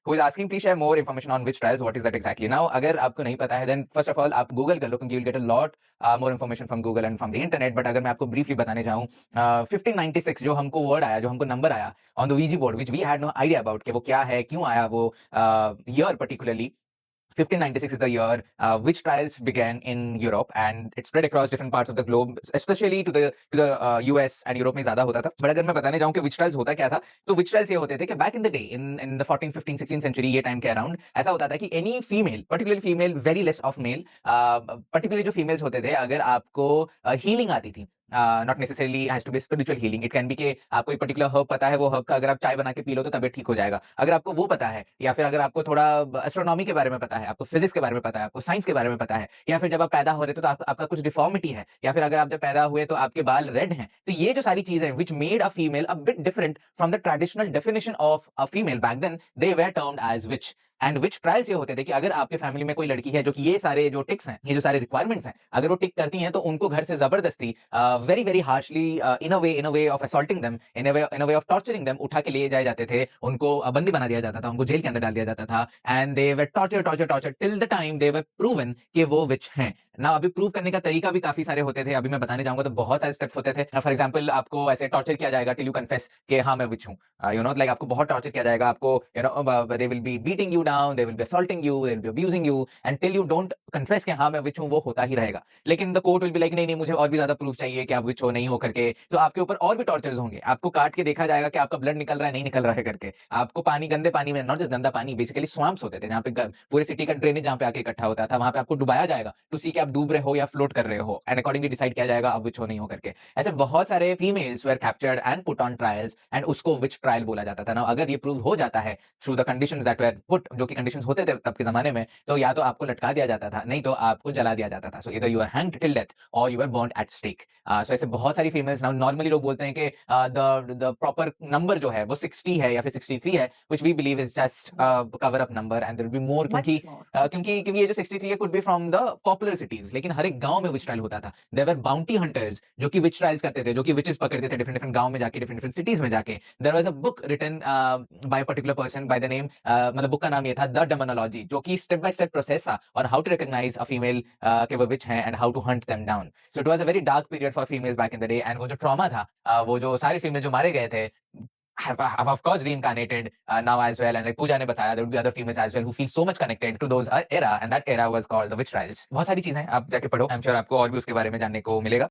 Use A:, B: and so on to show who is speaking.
A: who is asking please share more information on witch trials. What is that exactly? Now, अगर आपको नहीं पता है, then first of all आप Google कर लो, क्योंकि you'll get a lot more information from Google and from the internet. But अगर मैं आपको briefly बताने जाऊँ, 1596 जो हमको word आया, जो हमको number आया on the Ouija board, which we had no idea about कि वो क्या है, क्यों आया वो year particularly. 1596 is the year witch trials began in Europe, and it spread across different parts of the globe, especially to the US and Europe में ज्यादा होता था. But अगर मैं बताने जाऊँ कि witch trials होता क्या था, तो witch trials ये होते थे कि back in the day, in the 14, 15, 16th century, ये time के around ऐसा होता था कि any female, particularly female, very less of male, particularly जो females होते थे, अगर आपको healing आती थी, not necessarily has to be spiritual healing, it can be कि आपको एक पर्टिकुलर हर्ब पता है, वो हर्ब का अगर आप चाय बना के पी लो तो तबियत ठीक हो जाएगा. अगर आपको वो पता है, या फिर अगर आपको थोड़ा एस्ट्रोनॉमी के बारे में पता है, आपको फिजिक्स के बारे में पता है, आपको साइंस के बारे में पता है, या फिर जब आप पैदा हो रहे थे तो आपका कुछ डिफॉर्मिटी है, या फिर अगर आप जब पैदा हुए तो आपके बाल रेड हैं, तो ये जो सारी चीजें which made a female a bit different from the traditional definition of a female back then, they were termed as witch. And witch trials ये होते थे कि अगर आपके फैमिली में कोई लड़की है जो कि ये सारे जो टिक्स हैं, ये जो सारे रिक्वायरमेंट्स हैं, अगर वो टिक करती हैं, तो उनको घर से जबरदस्ती very very harshly in a way of assaulting them, in a way of torturing them, उठा के लिए जाए जाते थे, उनको बंदी बना दिया जाता था, उनको जेल के अंदर डाल दिया जाता था. And they were torture till the time they were proven कि वो विच हैं. ना अभी प्रूव करने का तरीका भी काफी सारे होते थे, अभी मैं बताने जाऊंगा तो बहुत सारे स्टेप्स होते थे. फॉर एग्जाम्पल, आपको ऐसे टॉर्चर किया जाएगा टिल यू कन्फेस कि हाँ मैं विच हूँ. यू नो, लाइक आपको बहुत टॉर्चर किया जाएगा, आपको you know they will be beating you down, they will be assaulting you, they'll be abusing you, until you don't confess कि हाँ मैं विच हूँ, वो होता ही रहेगा. लेकिन the court will be like नहीं नहीं, मुझे और भी ज्यादा प्रूफ चाहिए कि आप विच हो, नहीं हो करके. तो आपके ऊपर और भी टॉर्चर्स होंगे, आपको काट के देखा जाएगा कि आपका ब्लड निकल रहा है नहीं निकल रहा है करके. आपको पानी, गंदे पानी में, नॉट जस्ट गंदा पानी, बेसिकली स्वाम्स होते थे जहाँ पे पूरे सिटी का ड्रेनेज जहाँ पे आके इकट्ठा होता था, वहां पे आपको डुबाया जाएगा टू सी कि आप डूब रहे हो या फ्लोट कर रहे हो, एंड अकॉर्डिंगली डिसाइड किया जाएगा आप विच हो नहीं हो करके. ऐसे बहुत सारे females were captured and put on trials, and उसको विच ट्रायल बोला जाता था. ना अगर ये प्रूव हो जाता है through the conditions that were put, जो कि कंडीशंस होते थे तब के जमाने में, तो या तो आपको लटका दिया जाता था, नहीं तो आपको जला दिया जाता था. सो इधर you are hanged till death और you are burned at stake. So ऐसे बहुत सारी फीमेल्स, नाउ नॉर्मली लोग बोलते हैं कि द प्रॉपर नंबर जो है वो 60 है या फिर 63 है, which we believe is just cover up number, and there will be more, क्योंकि क्योंकि ये जो 63 है could be from the popular cities. लेकिन हर एक गांव में विच ट्रायल होता था. देयर वर बाउंटी हंटर्स जो कि विच ट्रायल्स करते थे, जो कि विचेस पकड़ते थे डिफरेंट डिफरेंट गांव में जाके, डिफरेंट डिफरेंट सिटीज में जाके. There was a book written by a particular person by the name, मतलब बुक का नाम ये था द डेमोनोलॉजी, जो कि स्टेप बाय स्टेप प्रोसेस था on how to recognize a female के वो witch हैं and how to hunt them down. So it was a very dark period for females back in the day, and वो जो trauma था, वो जो सारे female जो मारे गए थे, have of course reincarnated now as well. And like Pooja ने बताया, there would be other females as well who feel so much connected to those era, and that era was called the witch trials. बहुत सारी चीजें आप जाके पढ़ो, I'm sure आपको और भी उसके बारे में जानने को मिलेगा.